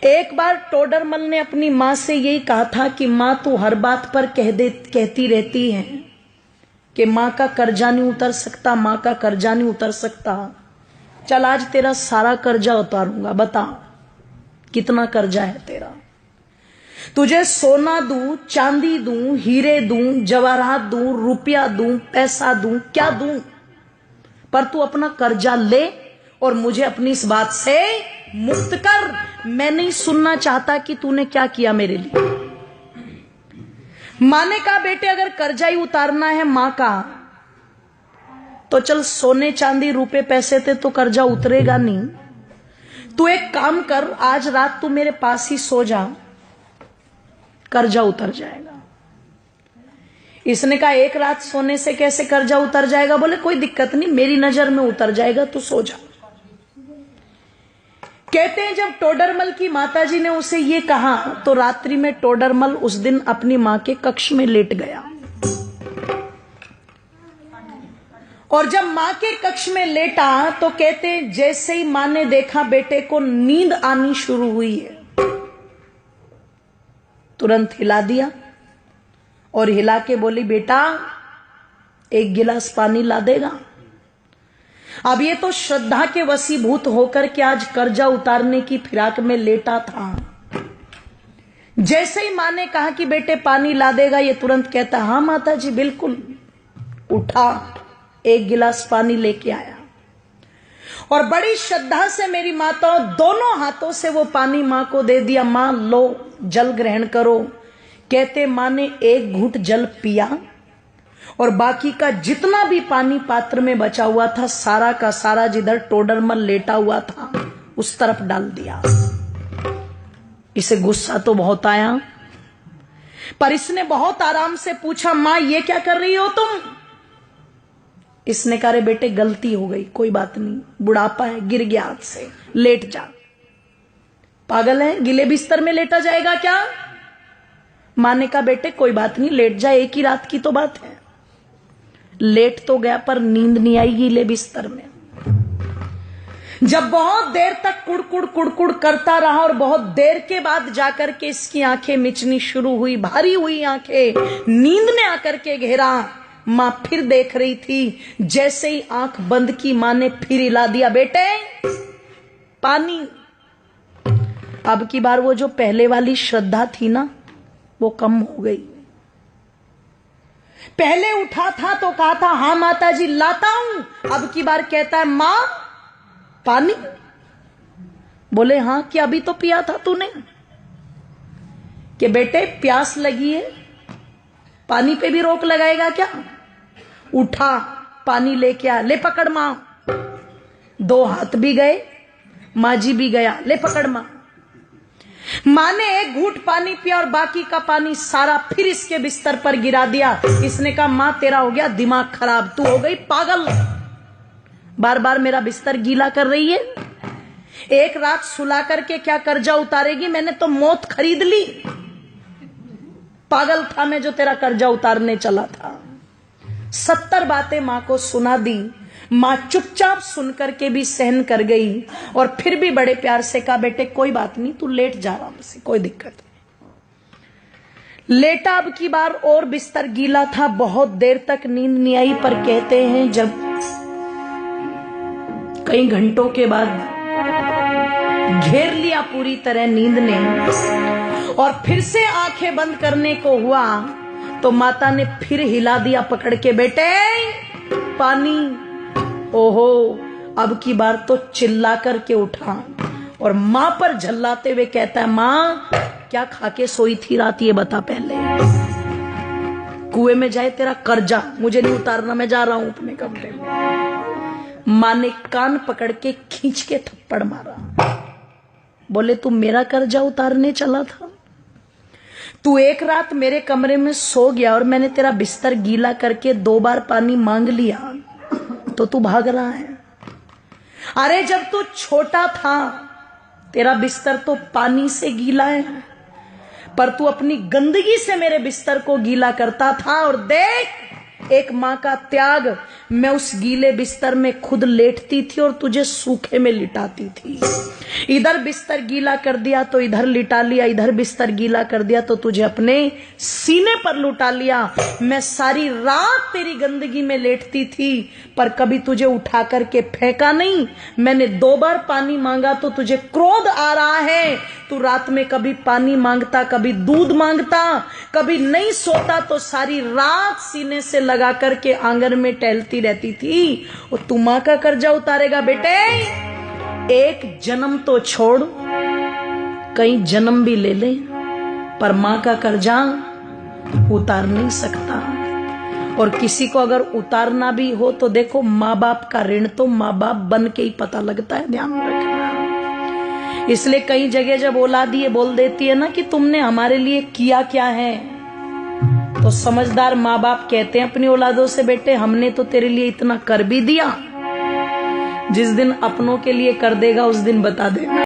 एक बार टोडरमल ने अपनी मां से यही कहा था कि मां तू हर बात पर कहती रहती है कि मां का कर्जा नहीं उतर सकता, मां का कर्जा नहीं उतर सकता। चल आज तेरा सारा कर्जा उतारूंगा, बता कितना कर्जा है तेरा। तुझे सोना दूं, चांदी दूं, हीरे दूं, जवाहरात दूं, रुपया दूं, पैसा दूं, क्या दूं, पर तू अपना कर्जा ले और मुझे अपनी इस बात से मुक्त कर। मैं नहीं सुनना चाहता कि तूने क्या किया मेरे लिए। मां ने कहा बेटे अगर कर्जा ही उतारना है मां का तो चल सोने चांदी रुपए पैसे थे तो कर्जा उतरेगा नहीं। तू एक काम कर, आज रात तू मेरे पास ही सो जा, कर्जा उतर जाएगा। इसने कहा एक रात सोने से कैसे कर्जा उतर जाएगा? बोले कोई दिक्कत नहीं, मेरी नजर में उतर जाएगा, तू सो जा। कहते हैं जब टोडरमल की माताजी ने उसे ये कहा तो रात्रि में टोडरमल उस दिन अपनी मां के कक्ष में लेट गया। और जब मां के कक्ष में लेटा तो कहते हैं जैसे ही मां ने देखा बेटे को नींद आनी शुरू हुई है, तुरंत हिला दिया और हिला के बोली बेटा एक गिलास पानी ला देगा। अब ये तो श्रद्धा के वशीभूत होकर के आज कर्जा उतारने की फिराक में लेटा था। जैसे ही मां ने कहा कि बेटे पानी ला देगा, ये तुरंत कहता हाँ माता जी बिल्कुल। उठा, एक गिलास पानी लेके आया और बड़ी श्रद्धा से मेरी माताओं दोनों हाथों से वो पानी मां को दे दिया। मां लो जल ग्रहण करो। कहते मां ने एक घूंट जल पिया और बाकी का जितना भी पानी पात्र में बचा हुआ था सारा का सारा जिधर टोडरमल लेटा हुआ था उस तरफ डाल दिया। इसे गुस्सा तो बहुत आया, पर इसने बहुत आराम से पूछा मां ये क्या कर रही हो तुम? इसने कहा रे बेटे गलती हो गई, कोई बात नहीं, बुढ़ापा है, गिर गया हाथ से, लेट जा। पागल है, गिले बिस्तर में लेटा जाएगा क्या? मां ने कहा बेटे कोई बात नहीं, लेट जा, एक ही रात की तो बात है। लेट तो गया पर नींद नहीं आई गीले बिस्तर में। जब बहुत देर तक कुड़कुड़ कुड़कुड़ करता रहा और बहुत देर के बाद जाकर के इसकी आंखें मिचनी शुरू हुई, भारी हुई आंखें, नींद ने आकर के घेरा। मां फिर देख रही थी, जैसे ही आंख बंद की मां ने फिर हिला दिया बेटे पानी। अब की बार वो जो पहले वाली श्रद्धा थी ना वो कम हो गई। पहले उठा था तो कहा था हाँ माता जी लाता हूं, अब की बार कहता है मां पानी। बोले हाँ कि अभी तो पिया था तूने? कि बेटे प्यास लगी है, पानी पे भी रोक लगाएगा क्या? उठा, पानी लेके आ, ले पकड़ मां। दो हाथ भी गए, मां जी भी गया, ले पकड़ मां। मां ने एक घूंट पानी पिया और बाकी का पानी सारा फिर इसके बिस्तर पर गिरा दिया। इसने कहा मां तेरा हो गया दिमाग खराब, तू हो गई पागल, बार बार मेरा बिस्तर गीला कर रही है। एक रात सुला करके क्या कर्जा उतारेगी? मैंने तो मौत खरीद ली। पागल था मैं जो तेरा कर्जा उतारने चला था। 70 बातें मां को सुना दी। मां चुपचाप सुनकर के भी सहन कर गई और फिर भी बड़े प्यार से कहा बेटे कोई बात नहीं, तू लेट जा आराम से, कोई दिक्कत नहीं। लेटा, अब की बार और बिस्तर गीला था, बहुत देर तक नींद नहीं आई। पर कहते हैं जब कई घंटों के बाद घेर लिया पूरी तरह नींद ने और फिर से आंखें बंद करने को हुआ तो माता ने फिर हिला दिया पकड़ के बेटे पानी। ओहो, अब की बार तो चिल्ला करके उठा और मां पर झल्लाते हुए कहता है मां क्या खा के सोई थी रात, ये बता पहले। कुएं में जाए तेरा कर्जा, मुझे नहीं उतारना, मैं जा रहा हूं अपने कमरे में। मां ने कान पकड़ के खींच के थप्पड़ मारा। बोले तू मेरा कर्जा उतारने चला था? तू एक रात मेरे कमरे में सो गया और मैंने तेरा बिस्तर गीला करके 2 बार पानी मांग लिया तो तू भाग रहा है। अरे जब तू छोटा था तेरा बिस्तर तो पानी से गीला है, पर तू अपनी गंदगी से मेरे बिस्तर को गीला करता था। और देख एक माँ का त्याग। मैं उस गीले बिस्तर में खुद लेटती थी और तुझे सूखे में लिटाती थी। इधर बिस्तर गीला कर दिया तो इधर लिटा लिया, इधर बिस्तर गीला कर दिया तो तुझे अपने सीने पर लुटा लिया। मैं सारी रात तेरी गंदगी में लेटती थी पर कभी तुझे उठा करके फेंका नहीं। मैंने 2 बार पानी मांगा तो तुझे क्रोध आ रहा है। तू रात में कभी पानी मांगता, कभी दूध मांगता, कभी नहीं सोता तो सारी रात सीने से लगा करके आंगन में टहलती रहती थी। और तू मां का कर्जा उतारेगा बेटे? एक जन्म तो छोड़, कई जन्म भी ले ले, पर मां का कर्जा उतार नहीं सकता। और किसी को अगर उतारना भी हो तो देखो, माँ बाप का ऋण तो माँ बाप बन के ही पता लगता है, ध्यान रखना। इसलिए कई जगह जब औलाद ये बोल देती है ना कि तुमने हमारे लिए किया क्या है, तो समझदार माँ बाप कहते हैं अपनी औलादों से, बेटे हमने तो तेरे लिए इतना कर भी दिया, जिस दिन अपनों के लिए कर देगा उस दिन बता देना।